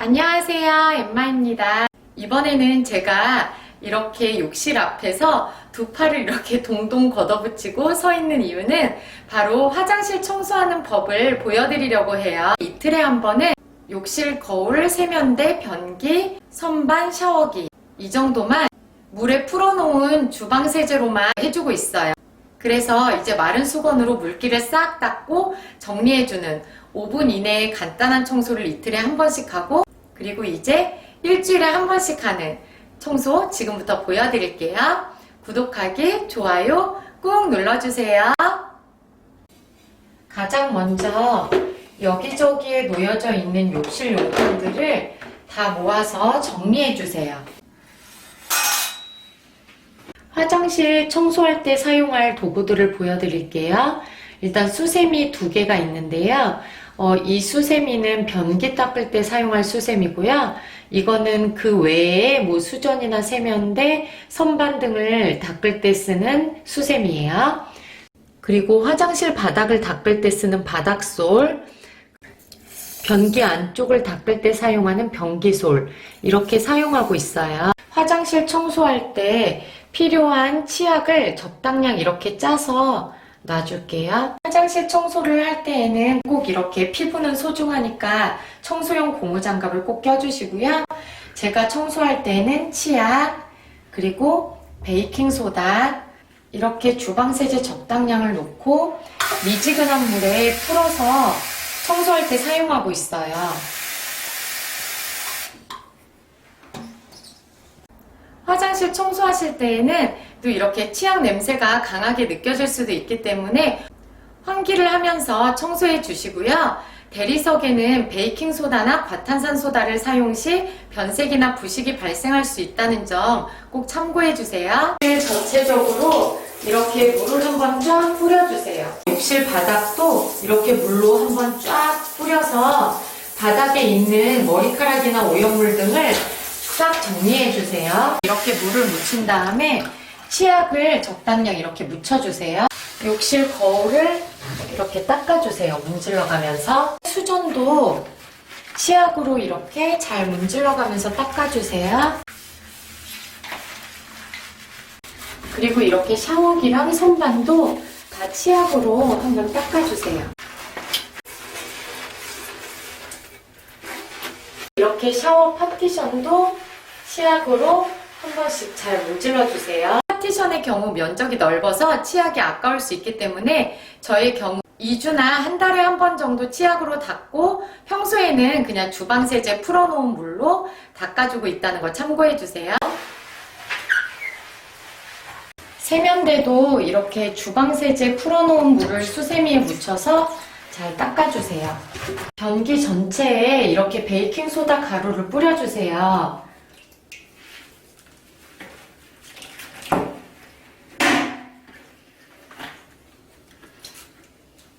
안녕하세요, 엠마입니다. 이번에는 제가 이렇게 욕실 앞에서 두 팔을 이렇게 동동 걷어붙이고 서 있는 이유는 바로 화장실 청소하는 법을 보여드리려고 해요. 이틀에 한 번은 욕실 거울, 세면대, 변기, 선반, 샤워기 이 정도만 물에 풀어놓은 주방 세제로만 해주고 있어요. 그래서 이제 마른 수건으로 물기를 싹 닦고 정리해주는 5분 이내의 간단한 청소를 이틀에 한 번씩 하고, 그리고 이제 일주일에 한 번씩 하는 청소 지금부터 보여드릴게요. 구독하기, 좋아요 꾹 눌러주세요. 가장 먼저 여기저기에 놓여져 있는 욕실 용품들을 다 모아서 정리해주세요. 화장실 청소할 때 사용할 도구들을 보여드릴게요. 일단 수세미 2개가 있는데요. 이 수세미는 변기 닦을 때 사용할 수세미고요. 이거는 그 외에 뭐 수전이나 세면대, 선반 등을 닦을 때 쓰는 수세미예요. 그리고 화장실 바닥을 닦을 때 쓰는 바닥솔, 변기 안쪽을 닦을 때 사용하는 변기솔, 이렇게 사용하고 있어요. 화장실 청소할 때 필요한 치약을 적당량 이렇게 짜서 놔줄게요. 화장실 청소를 할 때에는 꼭 이렇게 피부는 소중하니까 청소용 고무장갑을 꼭 껴주시고요. 제가 청소할 때는 치약, 그리고 베이킹소다, 이렇게 주방세제 적당량을 놓고 미지근한 물에 풀어서 청소할 때 사용하고 있어요. 화장실 청소하실 때에는 또 이렇게 치약 냄새가 강하게 느껴질 수도 있기 때문에 환기를 하면서 청소해 주시고요. 대리석에는 베이킹소다나 과탄산소다를 사용 시 변색이나 부식이 발생할 수 있다는 점 꼭 참고해 주세요. 전체적으로 이렇게 물을 한번 쫙 뿌려주세요. 욕실 바닥도 이렇게 물로 한번 쫙 뿌려서 바닥에 있는 머리카락이나 오염물 등을 싹 정리해 주세요. 이렇게 물을 묻힌 다음에 치약을 적당량 이렇게 묻혀주세요. 욕실 거울을 이렇게 닦아주세요. 문질러 가면서 수전도 치약으로 이렇게 잘 문질러 가면서 닦아주세요. 그리고 이렇게 샤워기랑 선반도 다 치약으로 한번 닦아주세요. 이렇게 샤워 파티션도 치약으로 한 번씩 잘 문질러 주세요. 파티션의 경우 면적이 넓어서 치약이 아까울 수 있기 때문에 저의 경우 2주나 한 달에 한 번 정도 치약으로 닦고 평소에는 그냥 주방세제 풀어놓은 물로 닦아주고 있다는 거 참고해 주세요. 세면대도 이렇게 주방세제 풀어놓은 물을 수세미에 묻혀서 잘 닦아주세요. 변기 전체에 이렇게 베이킹소다 가루를 뿌려주세요.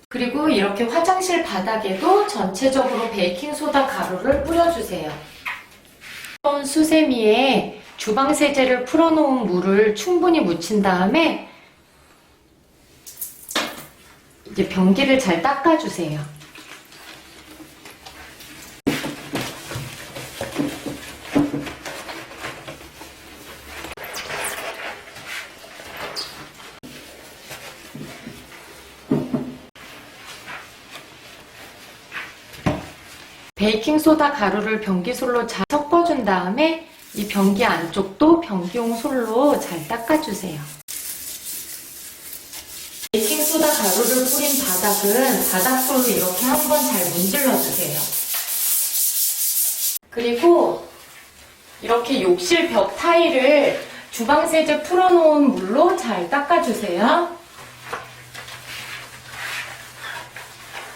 그리고 이렇게 화장실 바닥에도 전체적으로 베이킹소다 가루를 뿌려주세요. 수세미에 주방세제를 풀어놓은 물을 충분히 묻힌 다음에 이제 변기를 잘 닦아주세요. 베이킹소다 가루를 변기솔로 잘 섞어준 다음에 이 변기 안쪽도 변기용 솔로 잘 닦아주세요. 베이킹소다 가루를 뿌린 바닥은 바닥솔로 이렇게 한번 잘 문질러주세요. 그리고 이렇게 욕실 벽 타일을 주방세제 풀어놓은 물로 잘 닦아주세요.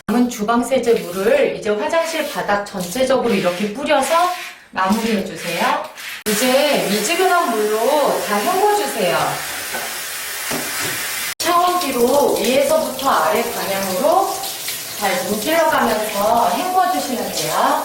남은 주방세제 물을 이제 화장실 바닥 전체적으로 이렇게 뿌려서 마무리해주세요. 이제 미지근한 물로 다 헹궈주세요. 샤워기로 위에서부터 아래 방향으로 잘 문질러가면서 헹궈주시면 돼요.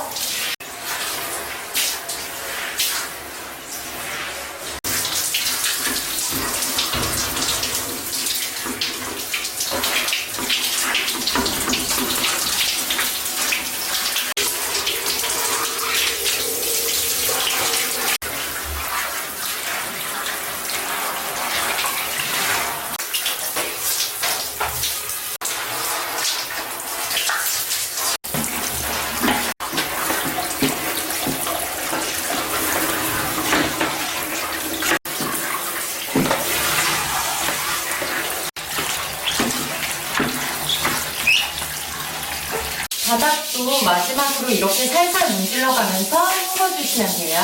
바닥도 마지막으로 이렇게 살살 문질러 가면서 헹궈주시면 돼요.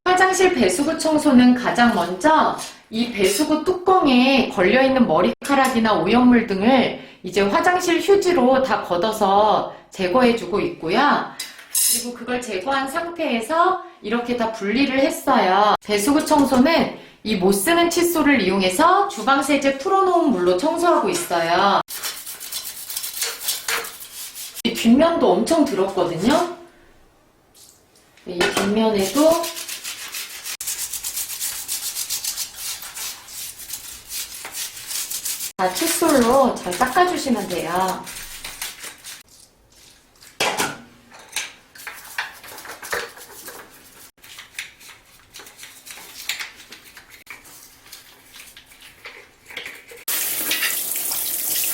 화장실 배수구 청소는 가장 먼저 이 배수구 뚜껑에 걸려있는 머리카락이나 오염물 등을 이제 화장실 휴지로 다 걷어서 제거해주고 있고요. 그리고 그걸 제거한 상태에서 이렇게 다 분리를 했어요. 배수구 청소는 이 못쓰는 칫솔을 이용해서 주방세제 풀어놓은 물로 청소하고 있어요. 이 뒷면도 엄청 들었거든요. 이 뒷면에도 다 칫솔로 잘 닦아주시면 돼요.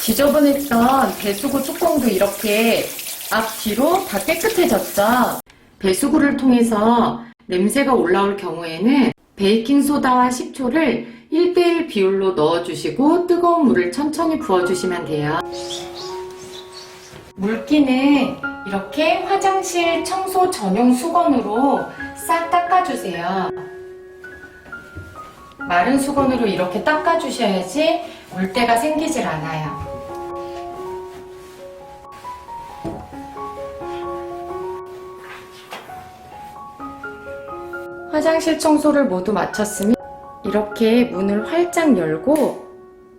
지저분했던 배수구 뚜껑도 이렇게 앞뒤로 다 깨끗해졌죠. 배수구를 통해서 냄새가 올라올 경우에는 베이킹소다와 식초를 1:1 비율로 넣어주시고 뜨거운 물을 천천히 부어주시면 돼요. 물기는 이렇게 화장실 청소 전용 수건으로 싹 닦아주세요. 마른 수건으로 이렇게 닦아주셔야지 물때가 생기질 않아요. 화장실 청소를 모두 마쳤으면 이렇게 문을 활짝 열고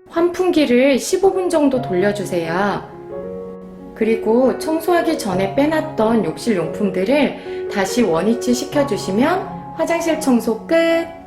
환풍기를 15분 정도 돌려주세요. 그리고 청소하기 전에 빼놨던 욕실 용품들을 다시 원위치 시켜주시면 화장실 청소 끝!